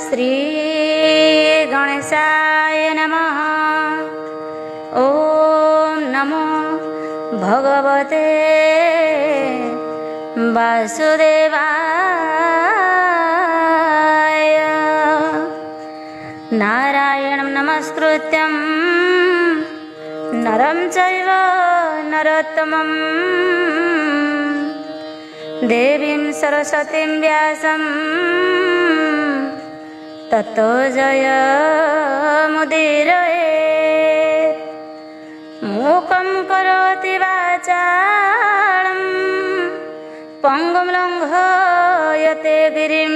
श्री गणेशाय नमः। ओम नमो भगवते वासुदेवाय। नारायणं नमस्कृत्यं नरं चैव नरोत्तमं देवीं सरस्वतीं व्यासं ततो जयमुदीरयेत्। मूकं करोति वाचालं पङ्गुं लङ्घयते गिरिं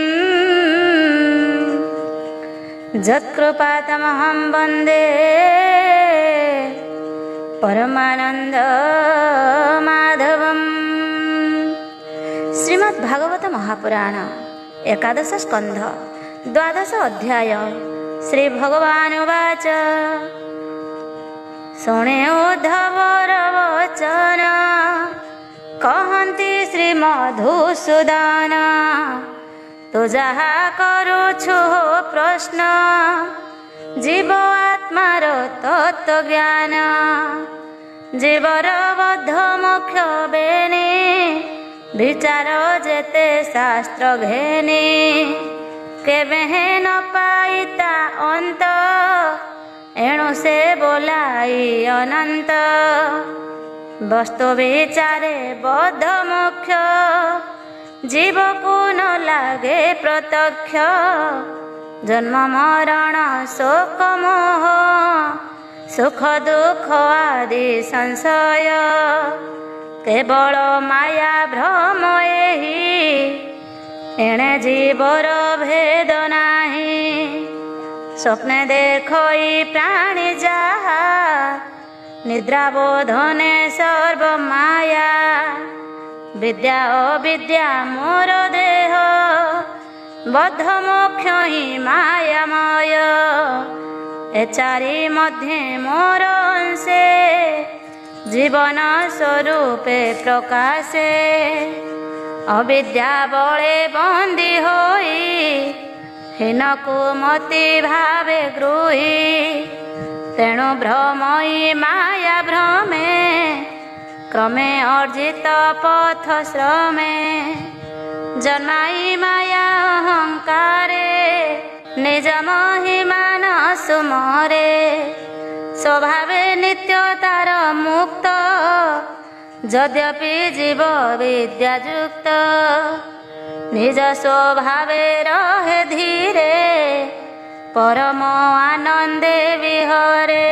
यत्कृपातमहं वन्दे परमानन्दमाधवम्। श्रीमद्भागवत महापुराण एकादश स्कंध द्वादश अध्याय। श्री भगवान् उवाच शुणे उद्धवर वचन कहन्ति श्री मधुसूदन। तु जहा करुछु प्रश्न जीव आत्मार तत्व ज्ञान। जीवर बद्ध मोक्ष बेने विचार जेते शास्त्र घेने। केवे न पाइता अंत एणु से बोलाई अनंत। वस्तु विचारे बद्ध मोक्ष जीव को न लागे प्रत्यक्ष। जन्म मरण शोक मोह सुख दुख आदि संशय केवल माया भ्रम एहि। एणे जीवर भेद नाही स्वप्ने देखई प्राणी जाहा। निद्रा बोधने सर्व माया विद्या अविद्या मोर देह। बद्ध मोक्ष ही मायामय ए चारि मध्ये मोर अंशे। जीवन स्वरूपे प्रकाशे अविद्या बळे बंदी होई। हीनको मति भावे गृही तेणु भ्रमई माया भ्रमे। क्रमे अर्जित पथ श्रमे जन्माई माया अहंकारे। निज महिमा न सुमरे स्वभावे नित्यतार मुक्त। यद्यपि जीव विद्यायुक्त निज स्वभावे रहे धीरे। परम आनंदे विहरे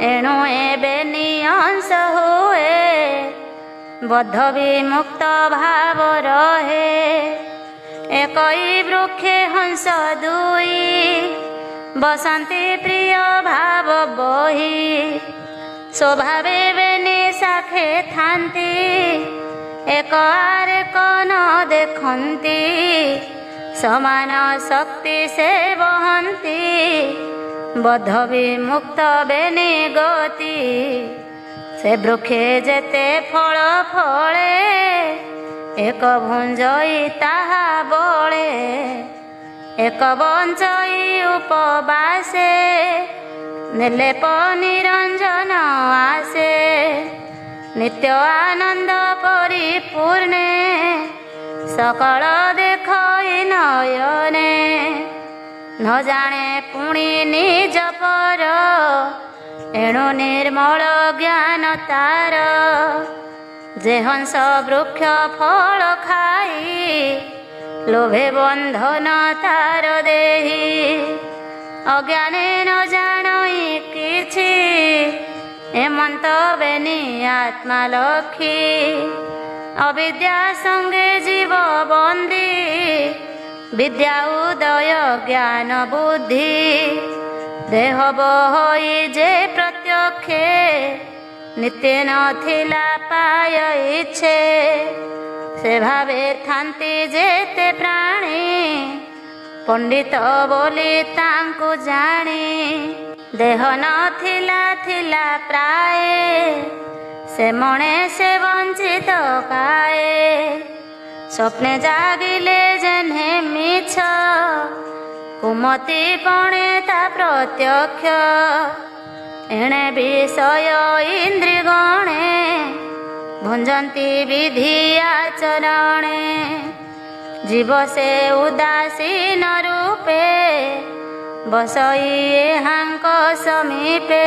एणु एबे नियंस हुए। बद्ध विमुक्त भाव रहे एकई वृक्षे हंस दुई। बसंती प्रिय भाव बही स्वभावे बेनी शाखे थांती। एक आरे कन देखंती समान शक्ति से बहंती। बद्ध विमुक्त बेनी गति से वृक्षे जेते फल फले। एक भुंजई ताहा बळे एक बंचई उपवासे। निर्लेप निरंजन आसे नित्य आनंद परिपूर्णे। सकल देखई नयने न जाने पुणी निज पर। एणु निर्मल ज्ञान तार जे हंस वृक्ष फल खाई। लोभे बंधन तार देही अज्ञाने न जानई किछि। हेमंत बेनी आत्मा लखी अविद्या संगे जीव बंदी। विद्या उदय ज्ञान बुद्धि देह बहई जे प्रत्यक्षे। नित्य नथिला पाय इच्छे से भावे थांती जेते प्राणी। पंडित बोली तांकु जानी देह नथिला थिला प्राय। से मणे से वंचित काए। स्वप्ने जागिले जेन्हे मिछ कुमति पणे ता प्रत्यक्ष एणे विषय इंद्रिगणे भुंजंती विधि आचरणे जीव से उदासीन रूपे बसई हांक समीपे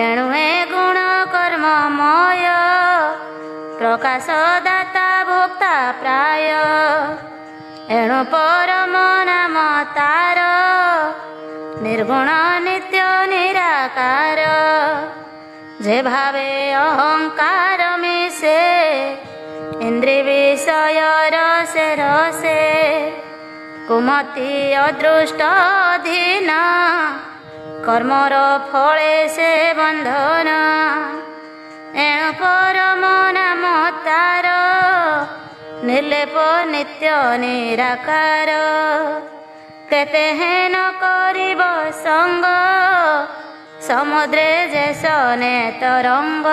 एणु गुण कर्ममय प्रकाश दाता भोक्ता प्राय एणु परम नाम तार निर्गुण नित्य निराकार जे भावे अहंकार मिसे इंद्रिय विषय रसे रसे कुमति अदृष्ट अधीन कर्मर फले से बंधन एणु परम नाम तार निर्लेप नित्य निराकार केते हेन करिब संग समुद्रे जैसने तरंग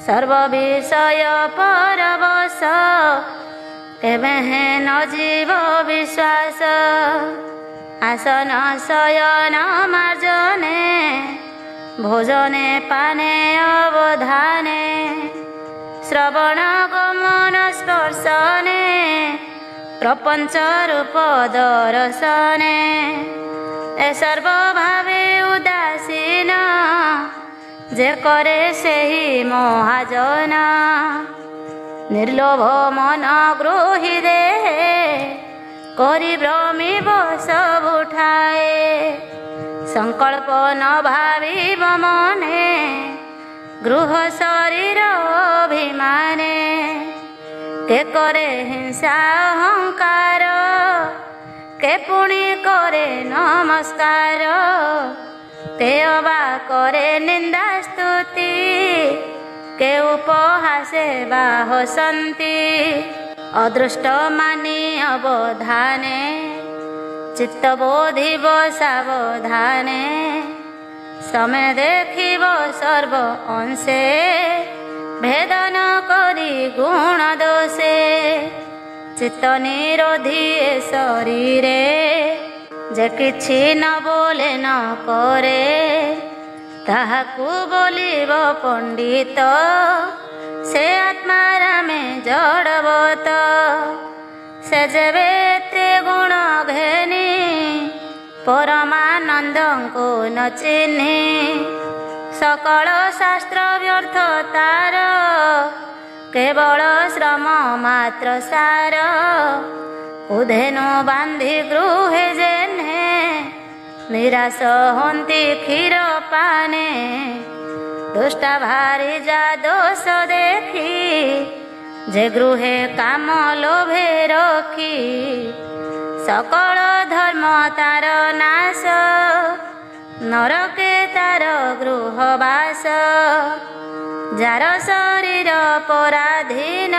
सर्व विषय परवश केबे हेन जीव विश्वास आसन शयन मार्जने भोजने पाने अवधाने श्रवण गमन स्पर्शने प्रपंच रूप दर्शने ए सर्व भावे उदासीन जे करे सेहि महाजन निर्लोभ मन गृही दे करी भ्रमिब सब ठाए संकल्प न भाविब मने गृह शरीर अभिमाने के करे हिंसा अहंकार के पुणी करे नमस्कार के अबा करे निंदा स्तुति के उपहासे वा हसंती अदृष्ट मानी अवधाने चित्त बोधिब सावधाने समय देखिब सर्व अंशे भेदन करी गुण दोषे चित्त निरोधी शरीरे जे किछि न बोले न करे ताहाकु बोलिब पंडित से आत्मारामे जड़बत से जेबे गुण घेनी परमानंद को न चिन्हि सकल शास्त्र व्यर्थ तार केवल श्रम मात्र सार उधेनु बांधी गृहे जेन्हे निराश हंती क्षीर पाने दुष्टा भारी जा दोष देखी जे गृहे काम लोभे रखी सकल धर्म तार नाश नरके तार गृहवास जार शरीर पराधीन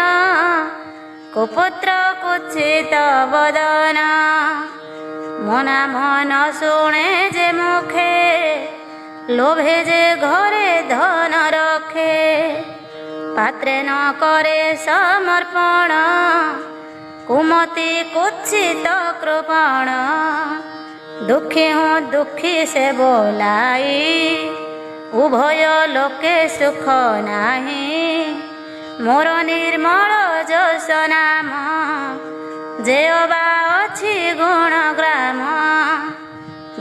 कुपुत्र कुत्सित बदन मना मन शुणे जे मुखे लोभे जे घरे धन रखे पात्रे न करे समर्पण कुमति कुत्सित कृपण दुखी हूँ दुखी से बोलाई उभय लोके सुख नाही मोर निर्मल जस नाम जे अबा अछि गुण ग्राम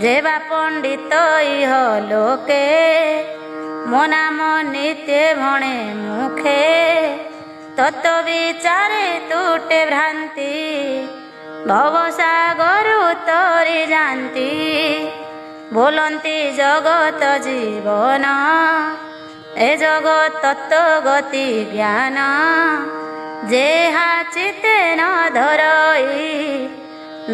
जे बा पंडित इह लोके मो नाम नित्य भणे मुखे तत्व विचारे तुटे भ्रांति भवसागर तरी जानती बोलती जगत जीवन ए जगत तत्व गति ज्ञान जेहा चिते न धरई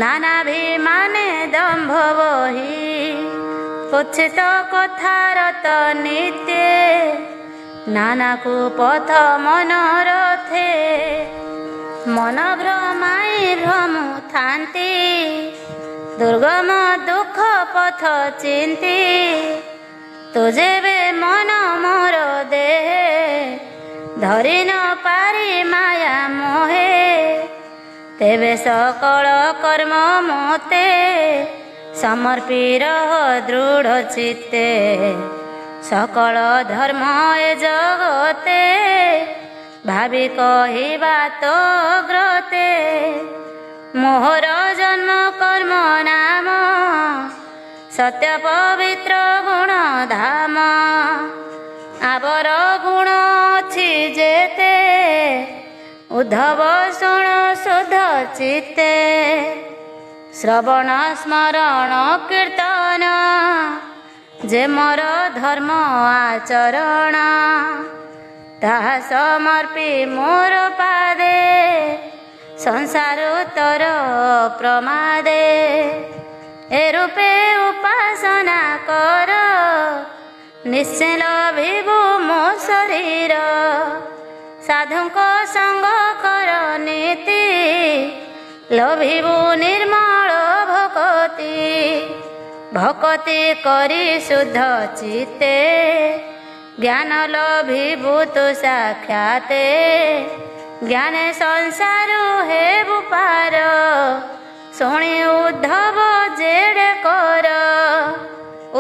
नानाभिमाने दम्भ बही कुत्सित कथारत नित्य नाना कुपथ मनरथे मन भ्रमाई भ्रमु थांती दुर्गम दुख पथ चिंती तुझे बे मन मोर दे धरी न पारी माया मोहे तेबे सकल कर्म मोते समर्पी रह दृढ़ चित्ते। सकल धर्म ए जगते भावी कहिबा तो ग्रते। मोहर जन्म कर्म नाम सत्य पवित्र गुण धाम। आवर गुण अछि जेते उद्धव शुण शुद्ध चित्ते। श्रवण स्मरण कीर्तन जे मोर धर्म आचरण। ताहा समर्पी मोर पादे संसार तर प्रमादे। ए रूपे उपासना कर निश्चय लभिबु मो शरीर। साधुंक संग कर नीति लभिबु निर्मल भक्ति। भक्ति करी शुद्ध चित्ते ज्ञान लभिबु तु साक्षाते। ज्ञान संसार हेबु पार शुणी उद्धव जेड़े कर।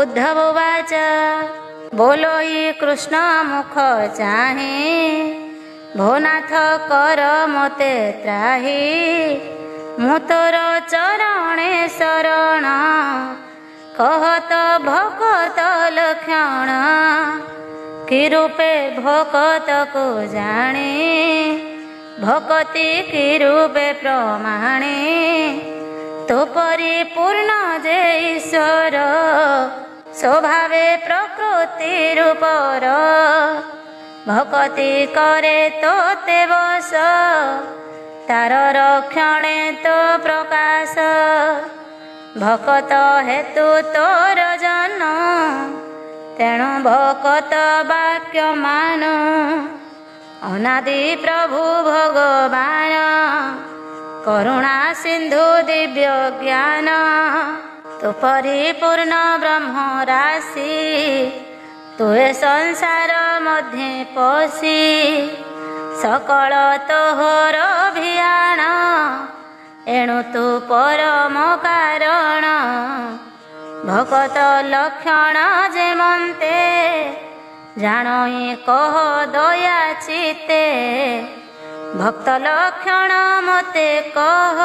उद्धव वाचा बोलो ही कृष्ण मुख चाहे। भोनाथ कर मोते त्राही मु तोर चरणे शरण। कहत भकत लक्षण कि रूपे भकत को जाने। भक्ति की रूपे प्रमाणे तो परिपूर्ण जे ईश्वर। स्वभावे प्रकृति रूपर भक्ति करे तो ते बस। तार रक्षणे तो प्रकाश भकत हेतु तोर जन। तेणु भकत वाक्य मान अनादि प्रभु भगवान। करुणा सिंधु दिव्य ज्ञान तु परिपूर्ण ब्रह्म राशि। तुए संसार मध्य पशि सकल तोहर अभियान। एणु तु परम कारण भकत लक्षण जे मन्ते। जानई कह दया चिते भक्त लक्षण मते कह।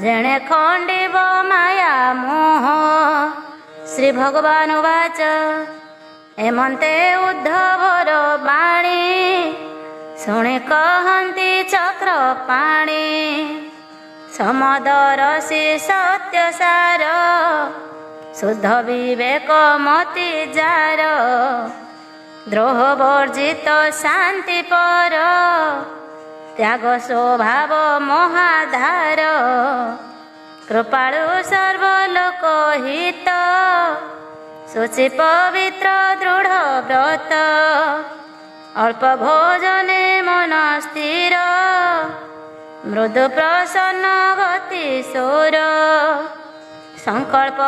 जेणे खंडिब माया मोह। श्री भगवान वाच एमंते उद्धवर बाणी शुणी कहंती चक्र पाणी। समदरसी सत्य सार शुद्ध विवेक मति जार। द्रोह वर्जित शांति पर त्याग स्वभाव महाधार। कृपाळु सर्वलोक हित शुचि पवित्र दृढ़ व्रत। अल्प भोजने मन स्थिर मृदु प्रसन्न गति सोर। संकल्प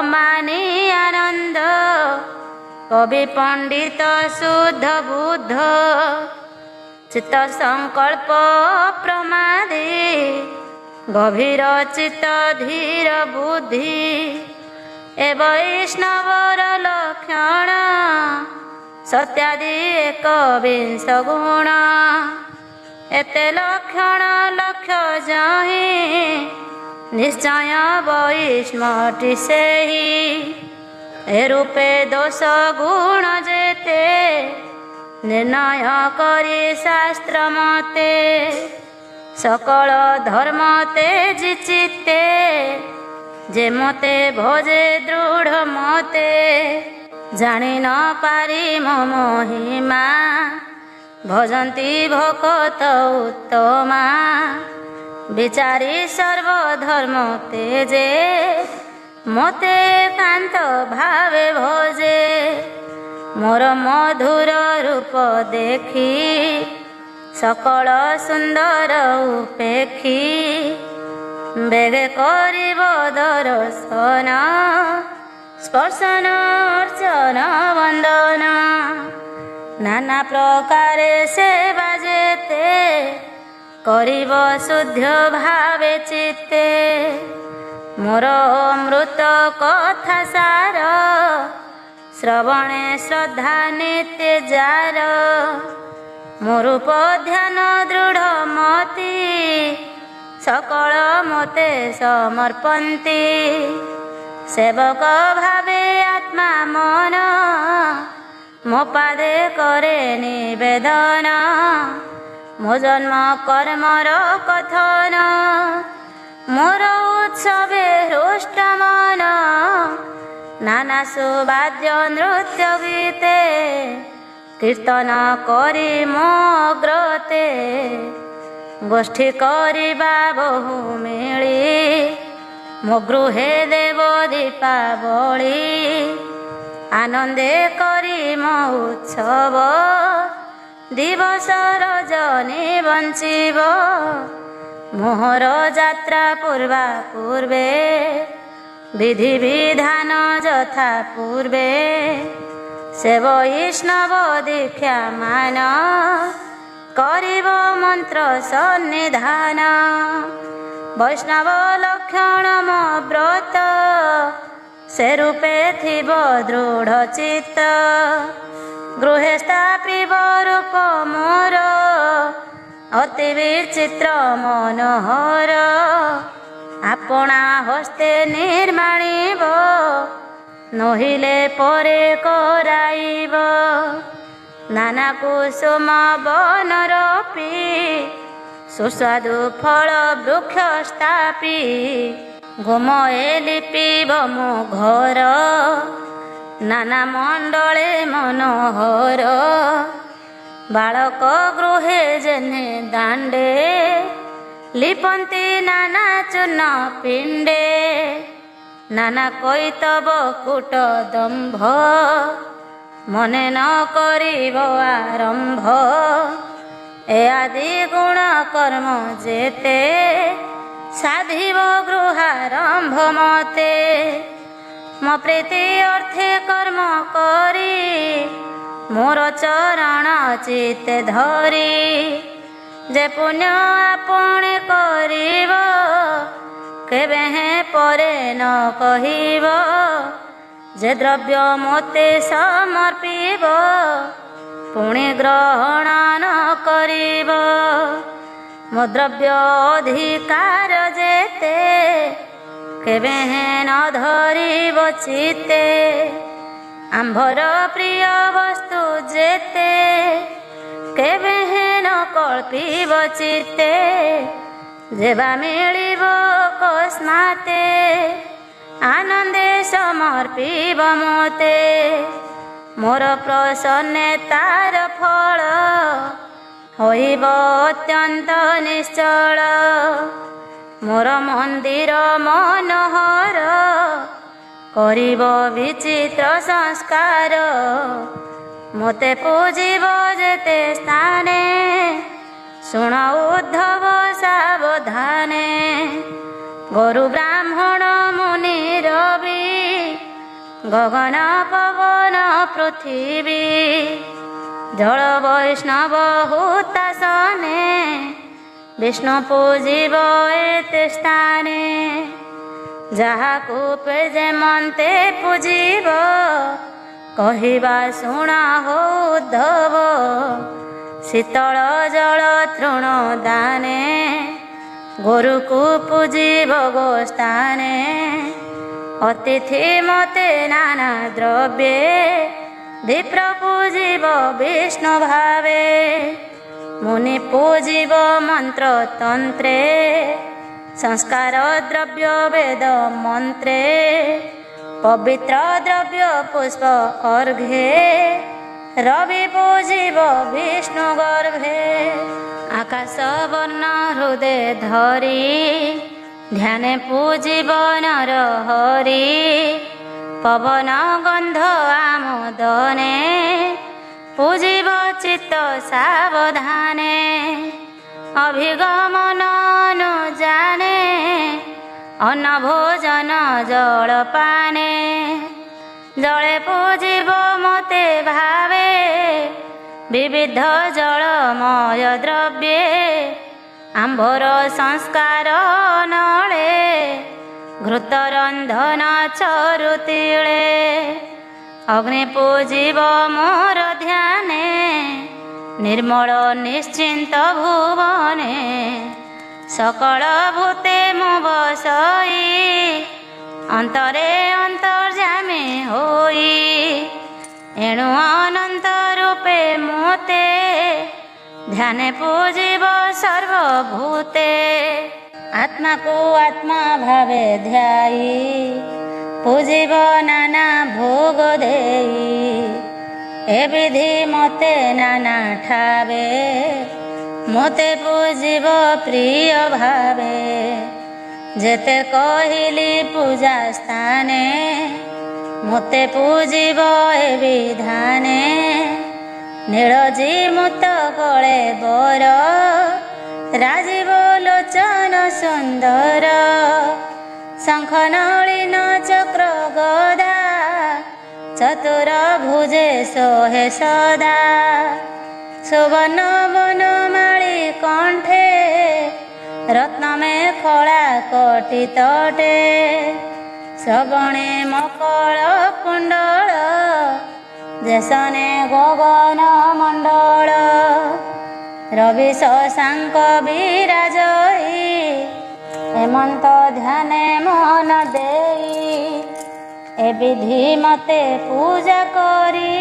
मानी आनंद कवि पंडित शुद्ध बुद्ध। चित्त संकल्प प्रमादी गभीर चित्त धीर बुद्धि। ए वैष्णवर लक्षण सत्यादि एक विंश गुण। एते लक्षण लक्ष्य जहि निश्चय वैष्णवटी सेहि। ए रूपे दोष गुण जेते निर्णय करी शास्त्र मते। सकल धर्म तेज चित्ते जे मते भजे दृढ़ मते। जानी न पारी मो महिमा भजन्ति भकत उत्तमा। विचारी सर्वधर्म तेजे मते कांत भावे भजे। मोर मधुर रूप देखी सकल सुंदर उपेक्षी। बेगे करिब दर्शन स्पर्शन अर्चन वंदन। नाना प्रकारे सेवा जेते କରିବ ଶୁଦ୍ଧ ଭାବେ ଚିତ୍ତେ। ମୋର ଅମୃତ କଥା ସାର, ଶ୍ରବଣେ ଶ୍ରଦ୍ଧା ନିତ୍ୟ ଯାର। ମୋ ରୂପ ଧ୍ୟାନ ଦୃଢ଼ ମତି, ସକଳ ମୋତେ ସମର୍ପନ୍ତି। ସେବକ ଭାବେ ଆତ୍ମା ମନ, ମୋ ପାଦେ କରେ ନିବେଦନ। ମୋ ଜନ୍ମ କର୍ମର କଥନ, ମୋର ଉତ୍ସବେ ହୃଷ୍ଟ ମନ। ନାନା ସୁବାଦ୍ୟ ନୃତ୍ୟ ଗୀତେ, କୀର୍ତ୍ତନ କରି ମୋ ଅଗ୍ରତେ। ଗୋଷ୍ଠୀ କରିବା ବହୁ ମିଳି, ମୋ ଗୃହେ ଦେବ ଦୀପାବଳି। ଆନନ୍ଦେ କରି ମୋ ଉତ୍ସବ, ଦିବସ ରଜନୀ ବଞ୍ଚିବ। ମୋହର ଯାତ୍ରା ପୂର୍ବା ପୂର୍ବେ, ବିଧି ବିଧାନ ଯଥା ପୂର୍ବେ। ସେ ବୈଷ୍ଣବ ଦୀକ୍ଷା ମାନ, କରିବ ମନ୍ତ୍ର ସନ୍ନିଧାନ। ବୈଷ୍ଣବ ଲକ୍ଷଣ ମୋ ବ୍ରତ, ସେ ରୂପେ ଥିବ ଦୃଢ଼ ଚିତ୍ତ। ଗୃହେ ସ୍ଥାପିବ ରୂପ ମୋର, ଅତି ବିଚିତ୍ର ମନୋହର। ଆପଣା ହସ୍ତେ ନିର୍ମାଣିବ, ନୋହିଲେ ପରେ କରାଇବ। ନାନା କୁସୁମ ବନରୋପି, ସୁସ୍ୱାଦୁ ଫଳ ବୃକ୍ଷ ସ୍ଥାପି। ଗୋମଏ ଲିପିବ ମୋ ଘର, ନାନା ମଣ୍ଡଳେ ମନୋହର। ବାଳକ ଗୃହେ ଯେନେ ଦାଣ୍ଡେ, ଲିପନ୍ତି ନାନା ଚୂର୍ଣ୍ଣ ପିଣ୍ଡେ। ନାନା କୈତବ କୂଟ ଦମ୍ଭ, ମନେ ନ କରିବ ଆରମ୍ଭ। ଏ ଆଦି ଗୁଣ କର୍ମ ଯେତେ, ସାଧିବ ଗୃହାରମ୍ଭ ମତେ। ମୋ ପ୍ରୀତି ଅର୍ଥେ କର୍ମ କରି, ମୋର ଚରଣ ଚିତ୍ତେ ଧରି। ଯେ ପୁଣ୍ୟ ଆପଣେ କରିବ, କେବେ ହେଁ ପରେ ନ କହିବ। ଯେ ଦ୍ରବ୍ୟ ମୋତେ ସମର୍ପିବ, ପୁଣି ଗ୍ରହଣ ନ କରିବ। ମୋ ଦ୍ରବ୍ୟ ଅଧିକାର ଯେତେ, କେବେ ହେଁ ନ ଧରିବ ଚିତ୍ତେ। ଆମ୍ଭର ପ୍ରିୟ ବସ୍ତୁ ଯେତେ, କେବେ ହେଁ ନ କଳ୍ପିବ ଚିତ୍ତେ। ଯେବା ମିଳିବ କସ୍ମାତେ, ଆନନ୍ଦେ ସମର୍ପିବ ମୋତେ। ମୋର ପ୍ରସନ୍ନେ ତାର ଫଳ, ହୋଇବ ଅତ୍ୟନ୍ତ ନିଶ୍ଚଳ। ମୋର ମନ୍ଦିର ମନୋହର, କରିବ ବିଚିତ୍ର ସଂସ୍କାର। ମୋତେ ପୂଜିବ ଯେତେ ସ୍ଥାନେ, ଶୁଣ ଉଦ୍ଧବ ସାବଧାନେ। ଗରୁ ବ୍ରାହ୍ମଣ ମୁନି ରବି, ଗଗନ ପବନ ପୃଥିବୀ। ଜଳ ବୈଷ୍ଣବ ହୁତାସନେ, ବିଷ୍ଣୁ ପୂଜିବ ଏତେ ସ୍ଥାନେ। ଯାହାକୁ ଯେ ମନ୍ତେ ପୂଜିବ, କହିବା ଶୁଣ ହୋ ଉଦ୍ଧବ। ଶୀତଳ ଜଳ ତୃଣ ଦାନେ, ଗୋରୁକୁ ପୂଜିବ ଗୋସ୍ଥାନେ। ଅତିଥି ମତେ ନାନା ଦ୍ରବ୍ୟେ, ବିପ୍ର ପୂଜିବ ବିଷ୍ଣୁ ଭାବେ। ମୁନି ପୂଜିବ ମନ୍ତ୍ର ତନ୍ତ୍ରେ, ସଂସ୍କାର ଦ୍ରବ୍ୟ ବେଦ ମନ୍ତ୍ରେ। ପବିତ୍ର ଦ୍ରବ୍ୟ ପୁଷ୍ପ ଅର୍ଘ୍ୟେ, ରବି ପୂଜିବ ବିଷ୍ଣୁ ଗର୍ଭେ। ଆକାଶ ବର୍ଣ୍ଣ ହୃଦେ ଧରି, ଧ୍ୟାନେ ପୂଜିବ ନର ହରି। ପବନ ଗନ୍ଧ ଆମୋଦନେ, ପୂଜିବ ଚିତ୍ତ ସାବଧାନେ। ଅଭିଗମନ ନ ଜାନେ, ଅନ୍ନ ଭୋଜନ ଜଳପାନେ। ଜଳେ ପୂଜିବ ମୋତେ ଭାବେ, ବିବିଧ ଜଳମୟ ଦ୍ରବ୍ୟେ। ଆମ୍ଭର ସଂସ୍କାର ନଳେ ଘୃତରନ୍ଧନ ଚରୁତିଳେ ଅଗ୍ନି ପୂଜିବ ମୋର ଧ୍ୟାନେ ନିର୍ମଳ ନିଶ୍ଚିନ୍ତ ଭୁବନେ ସକଳ ଭୂତେ ମୁଁ ବସଇ ଅନ୍ତରେ ଅନ୍ତର୍ଯାମୀ ହୋଇ ଏଣୁ ଅନନ୍ତ ରୂପେ ମୋତେ ଧ୍ୟାନେ ପୂଜିବ ସର୍ବଭୂତେ ଆତ୍ମାକୁ ଆତ୍ମା ଭାବେ ଧ୍ୟାଇ ପୂଜିବ ନାନା ଭୋଗ ଦେଇ ଏ ବିଧି ମୋତେ ନାନା ଠାବେ ମୋତେ ପୂଜିବ ପ୍ରିୟ ଭାବେ ଯେତେ କହିଲି ପୂଜା ସ୍ଥାନେ ମୋତେ ପୂଜିବ ଏ ବିଧାନେ ନୀଳଜୀ ମୁତ କଳେ ବର ରାଜୀବ ଲୋଚନ ସୁନ୍ଦର ଶଙ୍ଖ ନଳିନ ଚକ୍ର ଗଦା ଚତୁର ଭୁଜେ ସୋହେ ସଦା ସୁବର୍ଣ୍ଣ ବନମାଳି କଣ୍ଠେ ରତ୍ନମେ ଖଳା କୋଟି ତଟେ ଶ୍ରବଣେ ମକଳ କୁଣ୍ଡଳ ଯେସନେ ଗଗନ ମଣ୍ଡଳ ରବି ଶଶାଙ୍କ ବିରାଜଇ ହେମନ୍ତ ଧ୍ୟାନେ ମନ ଦେଇ ଏ ବିଧି ମୋତେ ପୂଜା କରି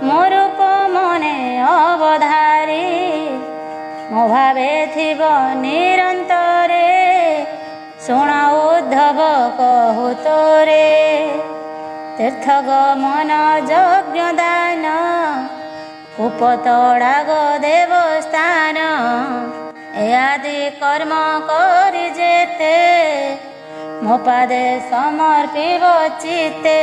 ମୋ ରୂପ ମନେ ଅବଧାରି ମୋ ଭାବେ ଥିବ ନିରନ୍ତରେ ଶୁଣ ଉଦ୍ଧବ କହୁ ତୋରେ ତୀର୍ଥ ଗମନ ଯଜ୍ଞ ଦାନ ଉପତଡ଼ାଗ ଦେବସ୍ଥାନ ଏ ଆଦି କର୍ମ କରି ଯେତେ ମୋ ପାଦେ ସମର୍ପିବ ଚିତେ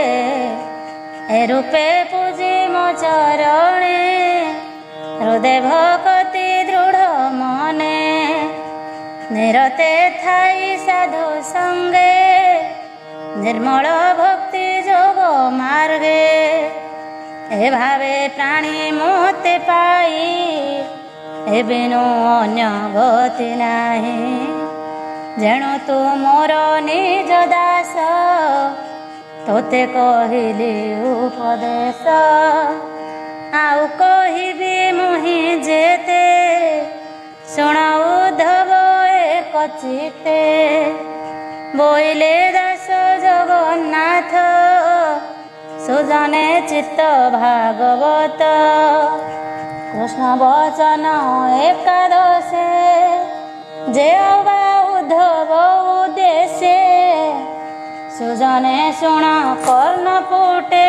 ଏ ରୂପେ ପୂଜି ମୋ ଚରଣେ ହୃଦେ ଭକତି ଦୃଢ଼ ମନେ ନିରତେ ଥାଇ ସାଧୁ ସଙ୍ଗେ ନିର୍ମଳ ଭକ୍ତି ଯୋଗ ମାର୍ଗେ ଏ ଭାବେ ପ୍ରାଣୀ ମୋତେ ପାଇ ଏ ବିନୁ ଅନ୍ୟ ଗତି ନାହିଁ ଯେଣୁ ତୁ ମୋର ନିଜ ଦାସ ତୋତେ କହିଲି ଉପଦେଶ ଆଉ କହିବି ମୁହିଁ ଯେତେ ଶୁଣ ଉଦ୍ଧବ ଏକ ଚିତେ ବୋଇଲେ ଦାସ ଜଗନ୍ନାଥ ସୁଜନେ ଚିତ୍ତ ଭାଗବତ କୃଷ୍ଣ ବଚନ ଏକାଦଶେ ଯେ ଅବା ଉଦ୍ଧବ ଉଦ୍ଦେଶ୍ୟ ସୁଜନେ ଶୁଣ କର୍ଣ୍ଣ ପୁଟେ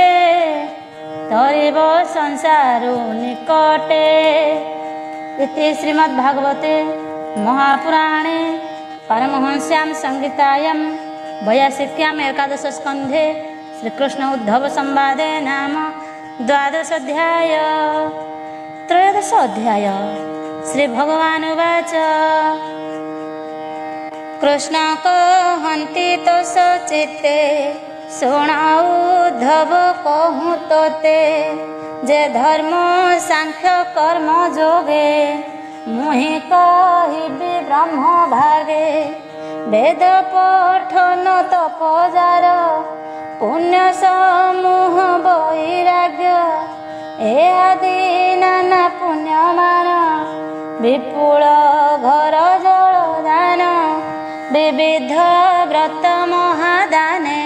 ତରିବ ସଂସାରୁ ନିକଟେ ଇତି ଶ୍ରୀମଦ୍ଭାଗବତେ ମହାପୁରାଣେ परमहंस्यां संहितायां 82 एकादश स्कंधे श्रीकृष्ण उद्धव संवादे नाम 12 अध्याय 13 अध्याय श्री भगवान उवाच कृष्ण कहन्ति तो सचिते शुण उद्धव कहूँ तोते जे धर्म सांख्य कर्म जोगे मुहि कहिबि ब्रह्म भागे वेद पठन तपजार पुण्य समूह वैराग्य ए आदि नाना पुण्यमान विपुल घर जल दान विविध व्रत महादाने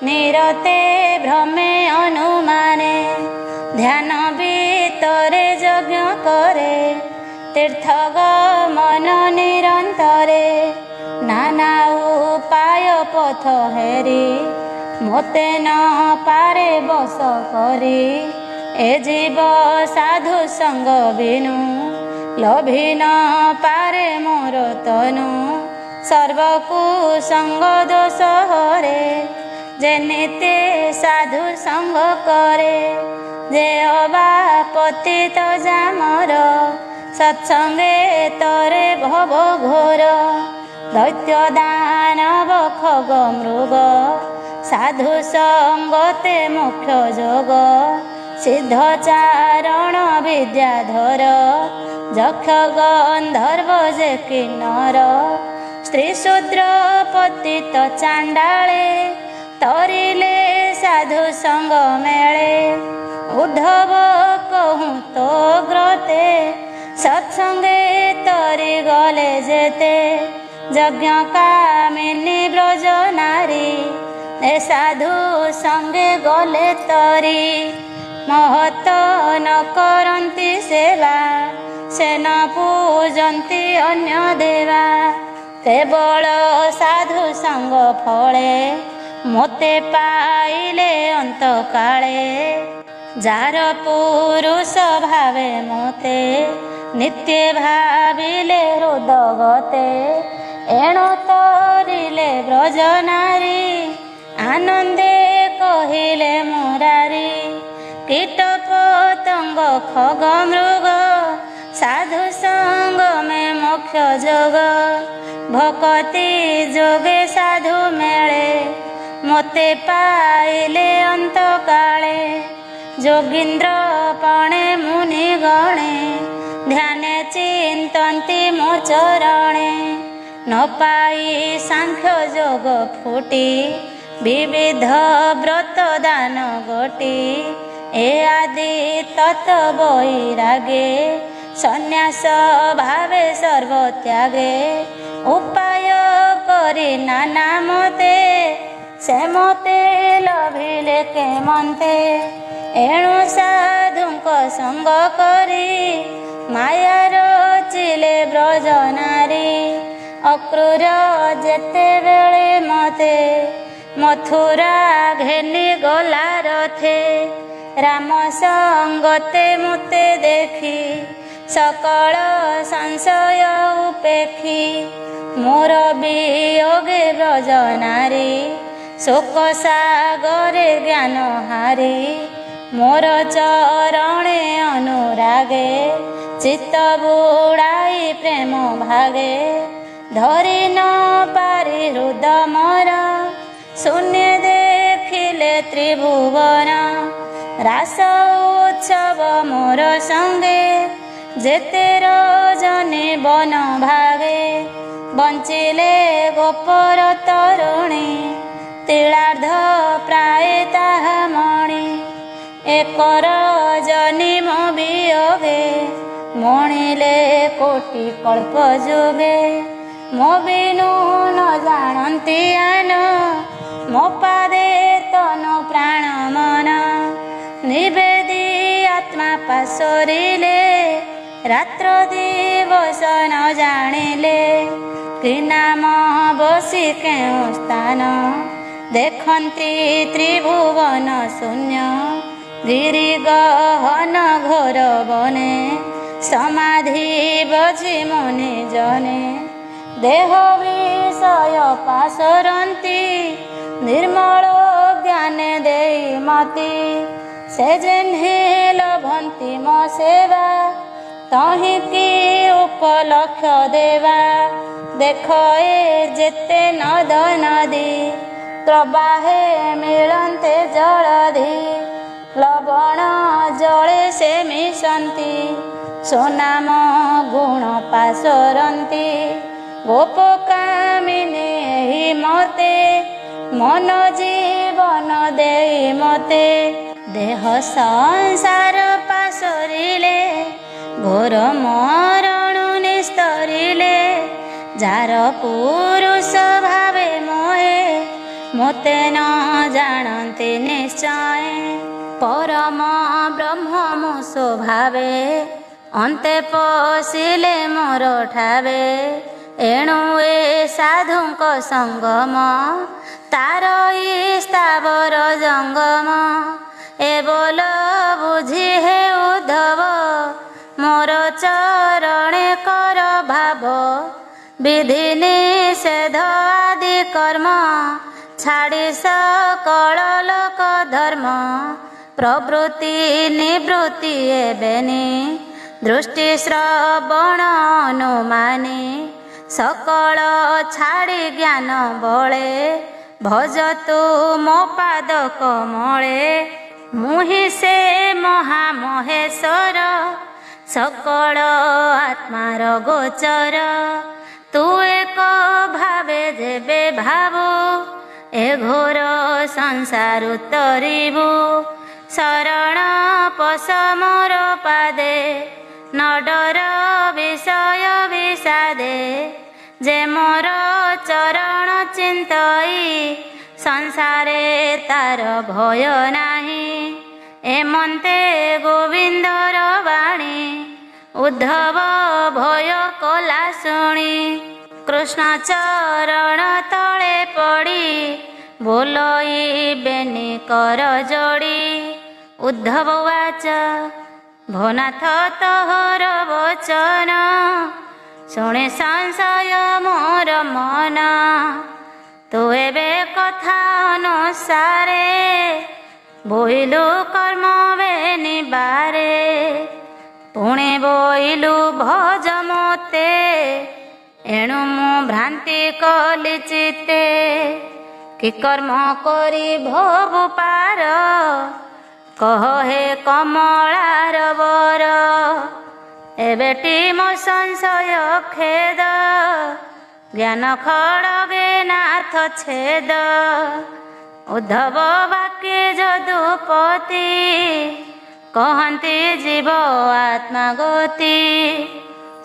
निरते भ्रमे अनुमाने ध्यान भीतरे यज्ञ करे तीर्थ गमन निरंतरे नाना उपाय पथ हेरी मोते न पारे बस करी ए जीव साधु संग बिनु लभी न पारे मोर तनु सर्वकु संग दोष हरे जे नित्य साधु संग करे जे अबा पतित जामर सत्संगे तरे भव घोर दैत्य दानव खग मृग साधु संगते मोक्ष जोग सिद्ध चारण विद्याधर ଯକ୍ଷ ଗନ୍ଧର୍ବ ଯେ କିନ୍ନର ସ୍ତ୍ରୀ ଶୂଦ୍ର ପତିତ ଚାଣ୍ଡାଳେ ତରିଲେ ସାଧୁ ସଙ୍ଗ ମେଳେ ଉଦ୍ଧବ କହୁଁ ତୋ ଗ୍ରତେ ସତ୍ସଙ୍ଗେ ତରି ଗଲେ ଯେତେ ଯଜ୍ଞ କାମିନୀ ବ୍ରଜ ନାରୀ ଏ ସାଧୁ ସଙ୍ଗେ ଗଲେ ତରି ମହତ ନ କରନ୍ତି ସେବା ସେ ନ ପୂଜନ୍ତି ଅନ୍ୟ ଦେବା କେବଳ ସାଧୁ ସଙ୍ଗ ଫଳେ ମୋତେ ପାଇଲେ ଅନ୍ତକାଳେ ଯାର ପୁରୁଷ ଭାବେ ମୋତେ ନିତ୍ୟ ଭାବିଲେ ହୃଦଗତେ ଏଣୁ ତରିଲେ ବ୍ରଜ ନାରୀ ଆନନ୍ଦେ କହିଲେ ମୁରାରୀ କୀଟ ପତଙ୍ଗ ଖଗ ମୃଗ ସାଧୁ ସଙ୍ଗ ମେ ମୋକ୍ଷ ଯୋଗ ଭକତି ଯୋଗେ ସାଧୁ ମେଳେ ମୋତେ ପାଇଲେ ଅନ୍ତକାଳେ ଯୋଗୀନ୍ଦ୍ର ପଣେ ମୁନି ଗଣେ ଧ୍ୟାନେ ଚିନ୍ତନ୍ତି ମୋ ଚରଣେ ନ ପାଇ ସାଂଖ୍ୟ ଯୋଗ ଫୁଟି ବିବିଧ ବ୍ରତ ଦାନ ଗୋଟି ଏ ଆଦି ତତ ବୈରାଗେ ସନ୍ନ୍ୟାସ ଭାବେ ସର୍ବତ୍ୟାଗେ ଉପାୟ କରି ନାନା ମତେ ସେ ମୋତେ ଲଭିଲେ କେମନ୍ତେ ଏଣୁ ସାଧୁଙ୍କ ସଙ୍ଗ କରି ମାୟାର ଚିଲେ ବ୍ରଜ ନାରୀ ଅକ୍ରୂର ଯେତେବେଳେ ମତେ ମଥୁରା ଘେନି ଗଲା ରଥେ ରାମ ସଙ୍ଗତେ ମୋତେ ଦେଖି ସକଳ ସଂଶୟ ଉପେକ୍ଷି ମୋର ବିୟୋଗେ ବ୍ରଜ ନାରୀ ଶୋକ ସାଗରେ ଜ୍ଞାନ ହାରି ମୋର ଚରଣେ ଅନୁରାଗେ ଚିତ୍ତ ବୁଡ଼ାଇ ପ୍ରେମ ଭାଗେ ଧରି ନ ପାରି ହୃଦ ମୋର ଶୂନ୍ୟ ଦେଖିଲେ ତ୍ରିଭୁବନ ରାସ ଉତ୍ସବ ମୋର ସଙ୍ଗେ ଯେତେ ରଜନୀ ବନ ଭାଗେ ବଞ୍ଚିଲେ ଗୋପର ତରୁଣୀ ତିଳାର୍ଦ୍ଧ ପ୍ରାୟ ତାହା ମଣି ଏକର ଜନି ମୋ ବିୟୋଗେ ମଣିଲେ କୋଟି କଳ୍ପ ଯୋଗେ ମୋ ବିନୁ ନ ଜାଣନ୍ତି ଆନ ମୋ ପାଦେ ତନୁ ପ୍ରାଣ ମନ ନିବେଦି ଆତ୍ମା ପାଶୋରିଲେ ରାତ୍ର ଦିବସ ନ ଜାଣିଲେ କି ନାମ ବସି କେଉଁ ସ୍ଥାନ ଦେଖନ୍ତି ତ୍ରିଭୁବନ ଶୂନ୍ୟ ଗିରି ଗହନ ଘୋର ବନେ ସମାଧି ବଜି ମୁନି ଜନେ ଦେହ ବିଷୟ ପାଶୋରନ୍ତି ନିର୍ମଳ ଜ୍ଞାନେ ଦେଇ ମତି ସେ ଯେହ୍ନେ ଲଭନ୍ତି ମୋ ସେବା ତହିଁକି ଉପଲକ୍ଷ ଦେବା ଦେଖ ଏ ଯେତେ ନଦ ନଦୀ ପ୍ରବାହେ ମିଳନ୍ତେ ଜଳଧି ଲବଣ ଜଳେ ସେ ମିଶନ୍ତି ସୁନାମ ଗୁଣ ପାଶୋରନ୍ତି ଗୋପକାମିନୀ ଏହି ମତେ ମନ ଜୀବନ ଦେଇ ମତେ ଦେହ ସଂସାର ପାଶୋରିଲେ ଘୋର ମରଣ ନିସ୍ତରିଲେ ଯାର ପୁରୁଷ ଭାବେ ମୋହେ ମୋତେ ନ ଜାଣନ୍ତି ନିଶ୍ଚୟ ପରମ ବ୍ରହ୍ମ ମୁଁ ସ୍ୱଭାବେ ଅନ୍ତେ ପଶିଲେ ମୋର ଠାବେ ଏଣୁ ଏ ସାଧୁଙ୍କ ସଙ୍ଗମ ତାର ସ୍ଥାବର ଜଙ୍ଗମ ଏ ବୋଲ ବୁଝି ହେ ଉଦ୍ଧବ ମୋର ଚରଣେ କର ଭାବ ବିଧି ନିଷେଧ ଆଦି କର୍ମ ଛାଡ଼ି ସକଳ ଲୋକ ଧର୍ମ ପ୍ରବୃତ୍ତି ନିବୃତ୍ତି ଏବେନି ଦୃଷ୍ଟି ଶ୍ରବଣ ଅନୁମାନି ସକଳ ଛାଡ଼ି ଜ୍ଞାନ ବଳେ ଭଜତୁ ମୋ ପାଦ କମଳେ ମୁହିଁ ସେ ମହାମହେଶ୍ୱର सकल आत्मार गोचर तू एक भावे जेबे भावु ए घोर संसार तरिबु शरण पश मोर पादे न डर विषय विषादे जे मोर चरण चिंतई संसारे तार भय नाही एमंते गोविंदर वाणी उद्धव भय कला शुणी कृष्ण चरण तले पड़ी बोलई बेनी कर जोड़ी उद्धव वाच भोनाथ तोहर वचन शुणे संशय मोर मन तू एबे कथा अनुसारे बोइलु कर्म बेनी बारे पुणे बोइलु भज मोते एणु मु भ्रांति कली चिते कि कर्म करी भोबु पार कह हे कमलार बर एबेटी मो संशय खेद ज्ञान खड़गे नाथ छेद उद्धव वाक्य जदुपति कहन्ति जीव आत्मा गति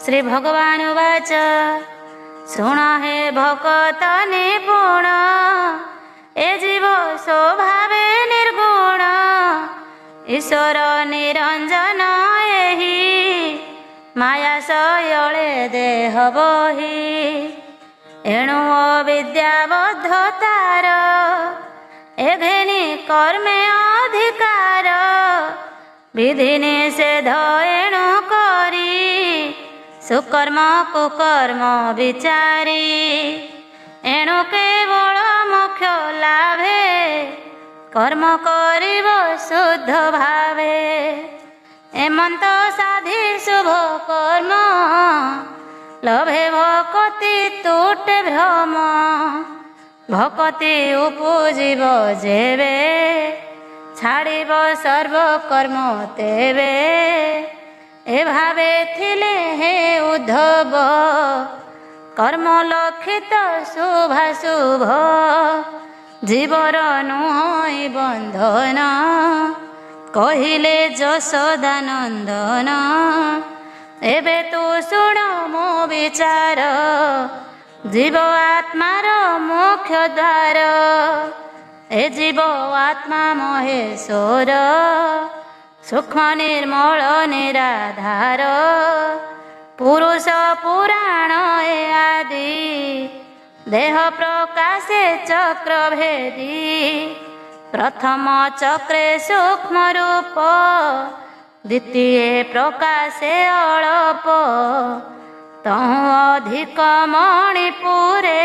श्री भगवान वाच शुण हे भकत निपुण ए जीव स्वभावे निर्गुण ईश्वर निरंजन एहि माया सयले देह बहि एणु अविद्याबद्ध तार एघेनी कर्मे अधिकार विधि निषेध एणु करी सुकर्म कुकर्म विचारी एणु केवल मोक्ष लाभे कर्म करिब शुद्ध भावे एमंत साधि शुभ कर्म लभे भकति तुटे भ्रम भकति उपजीव जेबे छाड़िब सर्व कर्म तेबे ए भावे थिले हे उद्धव कर्म लक्षित शुभाशुभ जीवर नुहई बंधन कहिले यशोदानंदन एबे तू शुण मो विचार जीव आत्मार मुख्य द्वार ए जीव आत्मा महेश्वर सूक्ष्म निर्मल निराधार पुरुष पुराण ए आदि देह प्रकाशे चक्र भेदी प्रथम चक्रे सूक्ष्म रूप द्वितीय प्रकाशे अल्प तहु अधिक मणिपुरे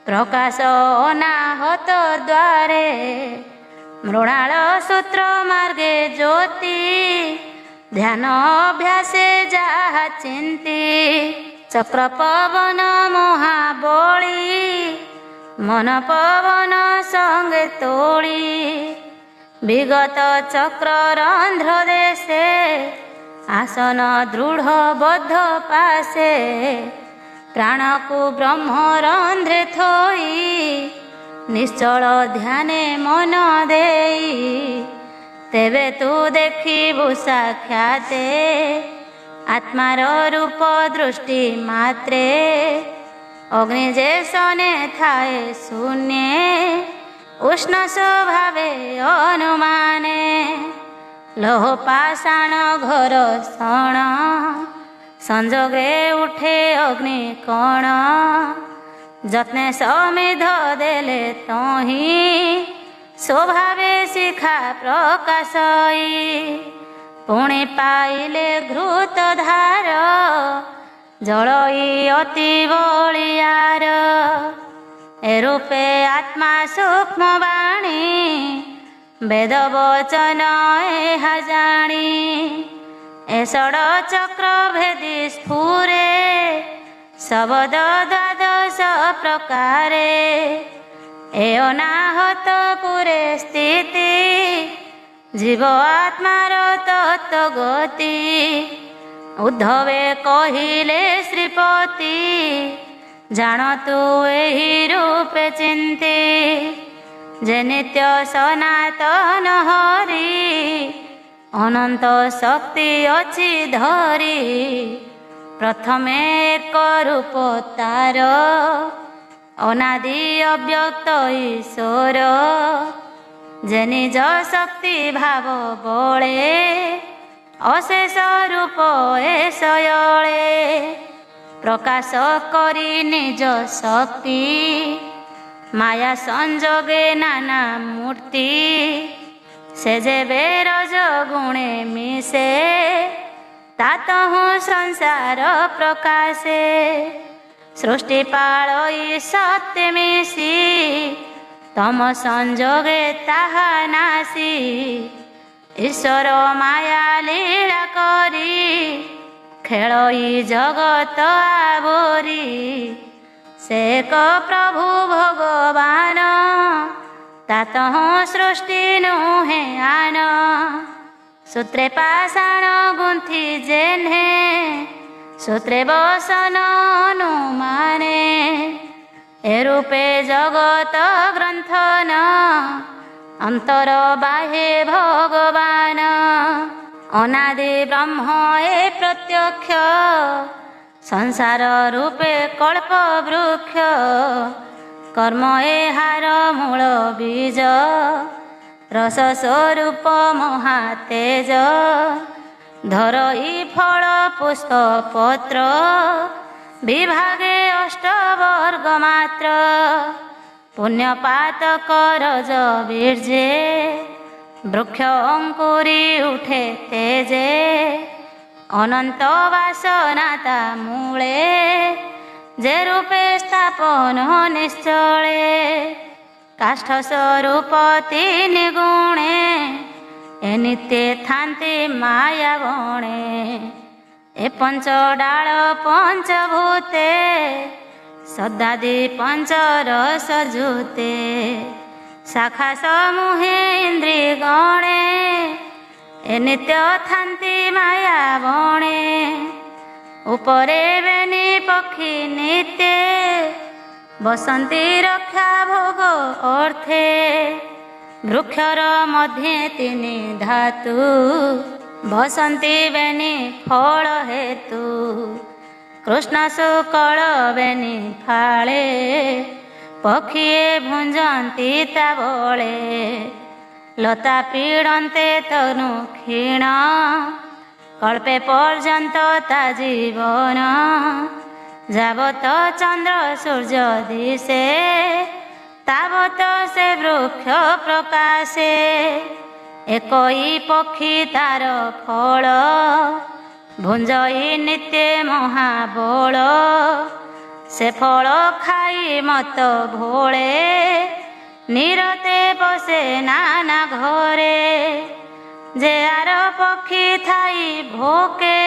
प्रकाश अनाहत द्वारे मृणाल सूत्र मार्गे ज्योति ध्यान अभ्यासे जहा चिंती चक्र पवन महाबली मन पवन संगे तोड़ी विगत चक्र रंध्र देशे आसन दृढ़ बद्ध पासे प्राण को ब्रह्म रंध्रे थोई निश्चल ध्याने मन देई तेबे तू देखिबु साक्षाते आत्मार रूप दृष्टि मात्रे अग्नि जैसने थाए शून्य उष्ण स्वभावे अनुमाने लोह पाषाण घर सण संजोगे उठे अग्नि कण जत्ने समिध देले तही स्वभावे शिखा प्रकाशई पुणे पाइले घृत धार जलई अति बलियार ए रूपे आत्मा सूक्ष्म वाणी वेद वचन एहा जाणी ए षड चक्र भेदी स्फुरे शब्द द्वादश प्रकारे ए अनाहत पुरे स्थिति जीव आत्मार तत्व गति उद्धवे कहिले श्रीपति जान तू एही रूपे चिंती जे नित्य सनातन हरि अनंत शक्ति अच्छी धरी प्रथमे एक रूप तार अनादि अव्यक्त ईश्वर जे निज शक्ति भाव बळे अशेष रूप एशयळे प्रकाश करी निज शक्ति माया संजोगे नाना मूर्ति से जेबे रज गुणे मिसे तातहु संसार प्रकाशे सृष्टि पालई सत्य मिशी तम संजोगे ताहा नासी ईश्वर माया लीला करी खेलई जगत आवरी से एक प्रभु भगवान तातह सृष्टि नुहे आन सूत्रे पाषाण गुंथि जेन्हे सूत्रे बसन अनुमाने ए रूपे जगत ग्रंथन अंतर बाह्ये भगवान अनादि ब्रह्म ए प्रत्यक्ष संसार रूपे कल्प वृक्ष कर्म ए हार मूल बीज रस स्वरूप महातेज धरई फल पुष्प पत्र विभागे अष्टवर्ग मात्र पुण्यपात करज बीर्जे वृक्ष अंकुरी उठे तेजे अनंत वासनाता मूले जे रूपे स्थापन निश्चले काष्ठ स्वरूप तीन गुणे ए नित्य थांति माया गणे ए पंच डाल पंचभूते सदादि पंच रस जूते शाखा समूहे इंद्रि गणे ए नित्य थांति माया बणे उपरे बेनी पक्षी नित्य बसंती रक्षा भोग अर्थे वृक्षर मध्य तीन धातु बसंती बेनी फल हेतु कृष्ण शुक्ल बेनी फाळे पक्षीए भुंजंती ता बळे लता पीड़न्ते तनु क्षीण कल्पे पर्यंत ता जीवन जावत चंद्र सूर्य दिशे तावत से वृक्ष प्रकाशे एकई पक्षी तार फल भुंजई नित्य महाबल से फल खाई मत भोले निरते बसे नाना घरे जे आर पक्षी थाई भोके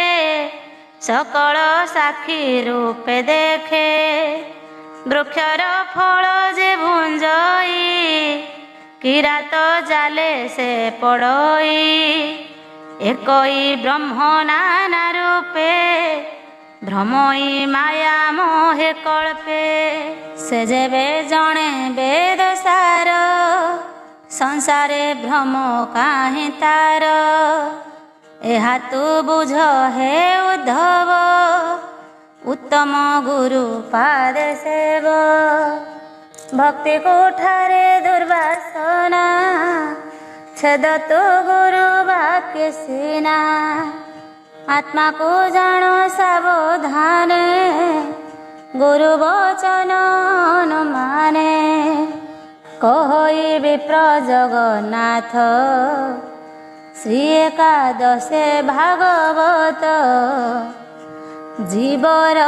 सकल साक्षी रूपे देखे वृक्षर फल जे भुंजई किरात जाले से पड़ई एकई ब्रह्म नाना रूपे भ्रमई माया मोहे कल्पे से जेबे जणे वेद सार संसारे भ्रम काहे तार एहा तू बुझ हे उद्धव उत्तम गुरु पाद सेव भक्ति कोठारे दुर्वासना छेद तू गुरु वाक्य सीना आत्मा को जानो सावधाने गुरु वचन अनुमाने कहि विप्र जगन्नाथ श्री एकादशे भागवत जीवर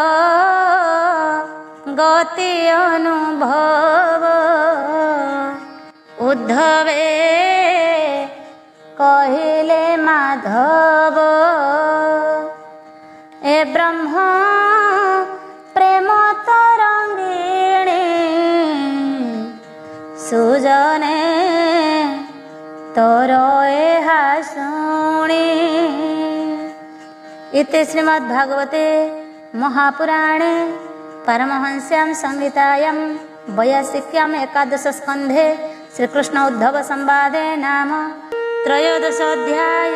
गति अनुभव उद्धवे कहिले माधव ए ब्रह्म प्रेम तरंगिणी सुजने तोर एहा शुणी इति श्रीमद्भागवते महापुराणे परमहंस्यां संहितायां वैयासिक्याम् एकादशस्कन्धे श्रीकृष्ण उद्धव संवादे नाम त्रयोदशोऽध्याय।